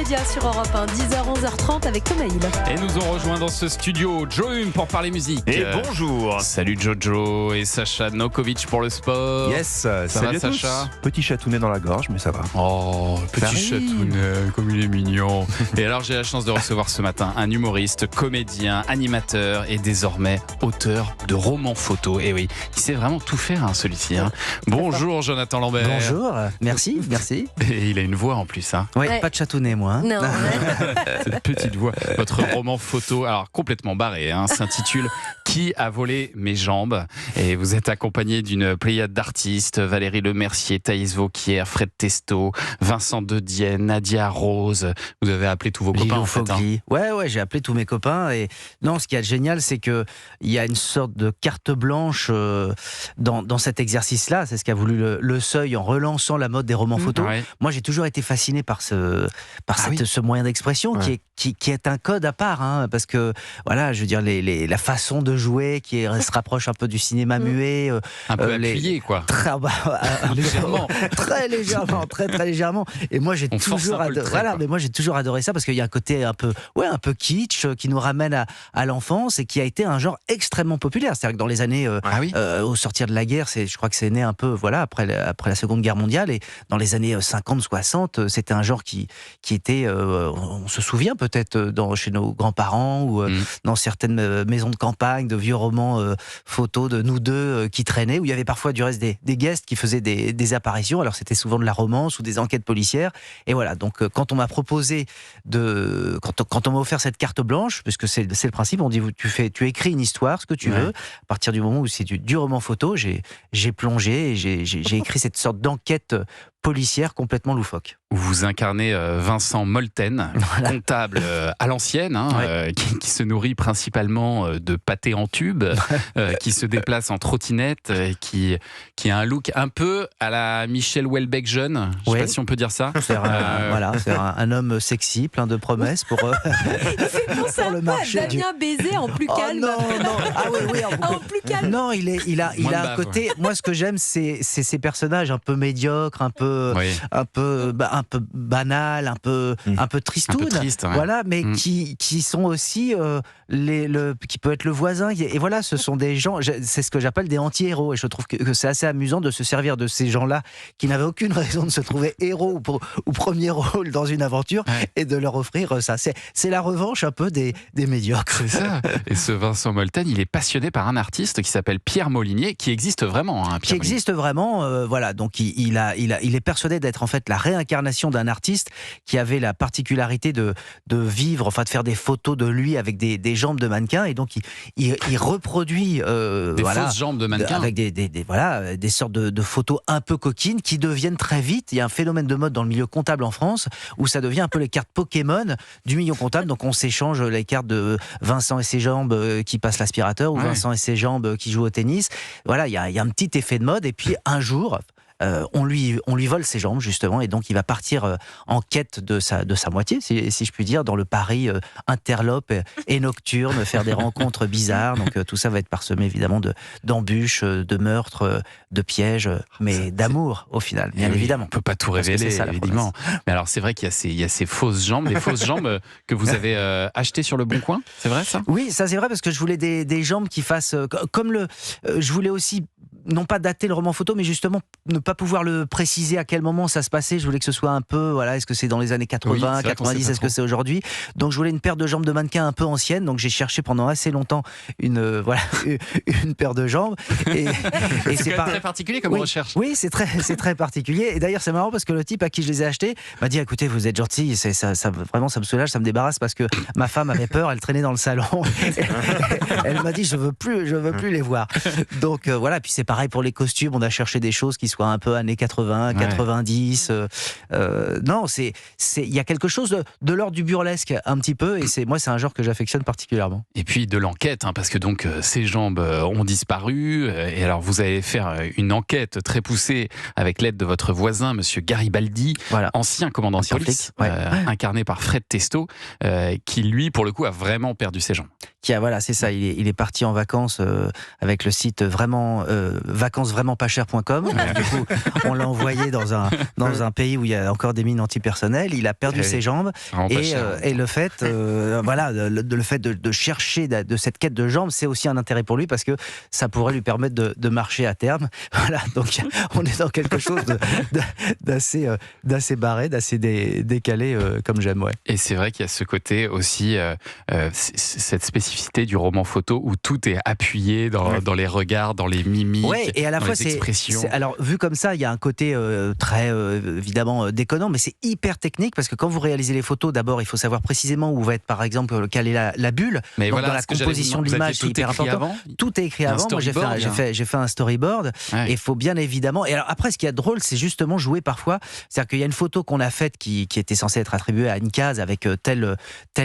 médias sur Europe 1, 10h, 11h30 avec Thomas Hill. Et nous ont rejoint dans ce studio Joe Hume pour parler musique. Et bonjour. Salut Jojo et Sacha Nokovic pour le sport. Yes, ça salut va à tous. Sacha? Petit chatounet dans la gorge, mais ça va. Oh, petit arrive. chatounet, comme il est mignon. Et alors j'ai la chance de recevoir ce matin un humoriste, comédien, animateur et désormais auteur de romans photos. Et oui, il sait vraiment tout faire celui-ci. Bonjour Jonathan Lambert. Bonjour, merci. Et il a une voix en plus. Ouais, Ouais. pas de chatounet moi. Non, Cette petite voix. Votre roman photo, alors complètement barré, s'intitule Qui a volé mes jambes? Et vous êtes accompagné d'une pléiade d'artistes, Valérie Lemercier, Thaïs Vauquier, Fred Testo, Vincent Dedienne, Nadia Rose. Vous avez appelé tous vos copains Lilo en fait. Fogli. Ouais, j'ai appelé tous mes copains. Et non, ce qui est génial, c'est que il y a une sorte de carte blanche dans cet exercice-là. C'est ce qu'a voulu le Seuil en relançant la mode des romans photos. Ouais. Moi, j'ai toujours été fasciné par ce moyen d'expression Ouais. qui est un code à part, parce que voilà, je veux dire la façon de jouer se rapproche un peu du cinéma muet, Un peu les- appuyé, quoi. légèrement, très légèrement. Et moi, j'ai On force toujours un peu le trait, quoi. mais moi j'ai toujours adoré ça parce qu'il y a un côté un peu kitsch qui nous ramène à l'enfance et qui a été un genre extrêmement populaire. C'est-à-dire que dans les années Ah oui. au sortir de la guerre, je crois que c'est né un peu après la Seconde Guerre mondiale, et dans les années 50-60, c'était un genre qui était, on se souvient peut-être chez nos grands-parents ou dans certaines maisons de campagne, de vieux romans photos de nous deux qui traînaient, où il y avait parfois du reste des guests qui faisaient des apparitions. Alors c'était souvent de la romance ou des enquêtes policières. Et voilà, donc quand on m'a proposé quand on m'a offert cette carte blanche, puisque c'est le principe, on dit tu écris une histoire, ce que tu veux. À partir du moment où c'est du roman photo, j'ai plongé et j'ai écrit cette sorte d'enquête policière complètement loufoque. Vous incarnez Vincent Molten, Voilà. comptable à l'ancienne, qui se nourrit principalement de pâté en tube, qui se déplace en trottinette, qui a un look un peu à la Michel Houellebecq jeune. Je ne sais Ouais. pas si on peut dire ça. C'est un homme sexy, plein de promesses pour c'est le marché. Damien Baiser en plus calme. non. Ah oui, En plus calme. non, il a Moins de un bave, côté. Moi, ce que j'aime, c'est ces personnages un peu médiocres, un peu banal, un peu tristoun, Un peu triste, ouais. voilà, mais qui sont aussi qui peut être le voisin. Et voilà, ce sont des gens. C'est ce que j'appelle des anti-héros. Et je trouve que c'est assez amusant de se servir de ces gens-là qui n'avaient aucune raison de se trouver héros ou premier rôle dans une aventure, et de leur offrir ça. C'est la revanche un peu des médiocres. C'est ça. Et ce Vincent Molten, il est passionné par un artiste qui s'appelle Pierre Molinier, qui existe vraiment. Qui Pierre Molinier. existe vraiment, voilà. Donc il est persuadé d'être en fait la réincarnation d'un artiste qui avait la particularité de vivre, enfin de faire des photos de lui avec des jambes de mannequin, et donc il reproduit Des fausses jambes de mannequin. avec des sortes de photos un peu coquines qui deviennent très vite. Il y a un phénomène de mode dans le milieu comptable en France où ça devient un peu les cartes Pokémon du milieu comptable. Donc on s'échange les cartes de Vincent et ses jambes qui passent l'aspirateur, ou Vincent et ses jambes qui jouent au tennis. Voilà, il y a un petit effet de mode. Et puis un jour, on lui vole ses jambes justement, et donc il va partir en quête de sa moitié, si je puis dire, dans le Paris interlope et nocturne, faire des rencontres bizarres. Donc tout ça va être parsemé évidemment d'embûches, de meurtres, de pièges, mais d'amour au final, bien évidemment. On peut pas tout Parce que révéler, c'est ça, la évidemment. Mais alors c'est vrai qu'il y a ces fausses jambes, des fausses jambes que vous avez achetées sur le Bon Coin. C'est vrai ça? Oui, ça c'est vrai, parce que je voulais des jambes qui fassent comme je voulais aussi non pas dater le roman photo, mais justement ne pas pouvoir le préciser à quel moment ça se passait. Je voulais que ce soit un peu, voilà, est-ce que c'est dans les années 80, 90, est-ce que c'est aujourd'hui? Donc je voulais une paire de jambes de mannequin un peu ancienne. Donc j'ai cherché pendant assez longtemps une paire de jambes. Et c'est quand même très particulier comme recherche. Oui, c'est très particulier. Et d'ailleurs c'est marrant parce que le type à qui je les ai achetés m'a dit: écoutez, vous êtes gentil, vraiment ça me soulage, ça me débarrasse, parce que ma femme avait peur, elle traînait dans le salon. Elle m'a dit: je veux plus les voir. Donc voilà, puis c'est pareil pour les costumes, on a cherché des choses qui soient un peu années 80, 90. Non, il y a quelque chose de l'ordre du burlesque un petit peu, et c'est un genre que j'affectionne particulièrement. Et puis de l'enquête, parce que donc ces jambes ont disparu, et alors vous allez faire une enquête très poussée avec l'aide de votre voisin, monsieur Garibaldi, ancien commandant de police, incarné par Fred Testo, qui lui, pour le coup, a vraiment perdu ses jambes. C'est ça, il est parti en vacances avec le site vraiment vacancesvraimentpaschères.com. Du coup, on l'a envoyé dans un pays où il y a encore des mines antipersonnelles. Il a perdu ses jambes Vraiment pas cher. et le fait, le fait de chercher de cette quête de jambes, c'est aussi un intérêt pour lui parce que ça pourrait lui permettre de marcher à terme. Voilà, donc on est dans quelque chose d'assez barré, d'assez décalé, comme j'aime. Ouais. Et c'est vrai qu'il y a ce côté aussi, cette spécificité du roman photo où tout est appuyé dans les regards, dans les mimiques, Ouais, et à la dans fois les expressions. alors vu comme ça, il y a un côté très évidemment déconnant, mais c'est hyper technique parce que quand vous réalisez les photos, d'abord il faut savoir précisément où va être par exemple quelle est la bulle. Mais donc, voilà, dans la ce que j'allais vous composition de demander, l'image, c'est tout hyper écrit important. avant. Tout est écrit Un avant. Moi, storyboard, j'ai fait un storyboard. Ouais. Et il faut bien évidemment. Et alors après, ce qui est drôle, c'est justement jouer parfois. C'est-à-dire qu'il y a une photo qu'on a faite qui était censée être attribuée à une case avec telle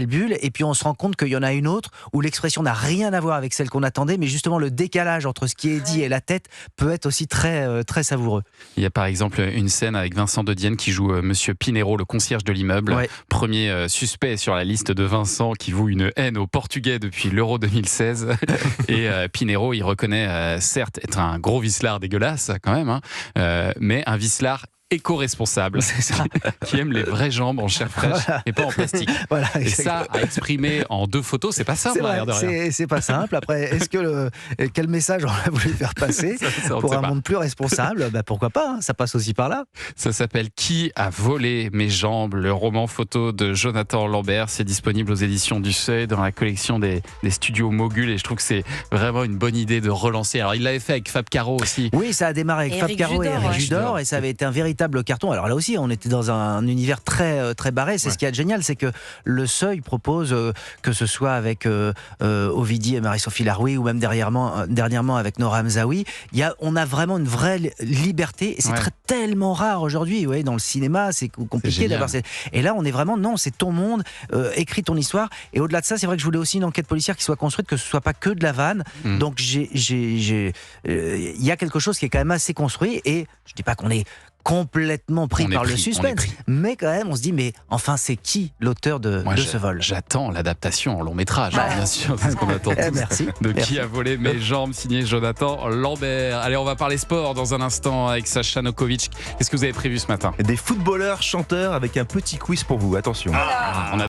bulle, et puis on se rend compte qu'il y en a une autre où l'expression n'a rien à voir avec celle qu'on attendait, mais justement le décalage entre ce qui est dit et la tête peut être aussi très très savoureux. Il y a par exemple une scène avec Vincent de Dienne qui joue Monsieur Pinheiro, le concierge de l'immeuble. Ouais. Premier suspect sur la liste de Vincent qui voue une haine aux Portugais depuis l'Euro 2016. Et Pinheiro, il reconnaît certes être un gros vicelard dégueulasse quand même, mais un vicelard éco-responsable, C'est ça. qui aime les vraies jambes en chair fraîche et pas en plastique. Voilà, Et ça, à exprimer en 2 photos, c'est pas simple. c'est vrai, derrière de rien. c'est pas simple. Après, est-ce que quel message on a voulu faire passer Ça, on ne pour sait un pas. monde plus responsable? Pourquoi pas, ça passe aussi par là. Ça s'appelle Qui a volé mes jambes, le roman photo de Jonathan Lambert. C'est disponible aux éditions du Seuil dans la collection des studios Mogul, et je trouve que c'est vraiment une bonne idée de relancer. Alors il l'avait fait avec Fab Caro aussi. Oui, ça a démarré avec Fab Éric Caro et Judor, Éric ouais. Judor, et ça avait été un véritable carton. Alors là aussi, on était dans un univers très très barré. C'est ce qui est génial, c'est que le Seuil propose, que ce soit avec Ovidie et Marie-Sophie Laroui, ou même dernièrement avec Nora Hamzaoui, on a vraiment une vraie liberté, et c'est tellement rare aujourd'hui. Ouais, dans le cinéma, c'est compliqué d'avoir. Et là, on est vraiment, non, c'est ton monde, écris ton histoire. Et au-delà de ça, c'est vrai que je voulais aussi une enquête policière qui soit construite, que ce soit pas que de la vanne. Donc il y a quelque chose qui est quand même assez construit, et je dis pas qu'on est complètement pris par le suspense, mais quand même on se dit, mais enfin c'est qui l'auteur de ce vol? J'attends l'adaptation en long métrage, bien sûr, c'est ce qu'on attend tous. Merci. Qui a volé mes jambes, signé Jonathan Lambert. Allez, on va parler sport dans un instant avec Sacha Nokovic. Qu'est-ce que vous avez prévu ce matin? Des footballeurs chanteurs avec un petit quiz pour vous, attention. On a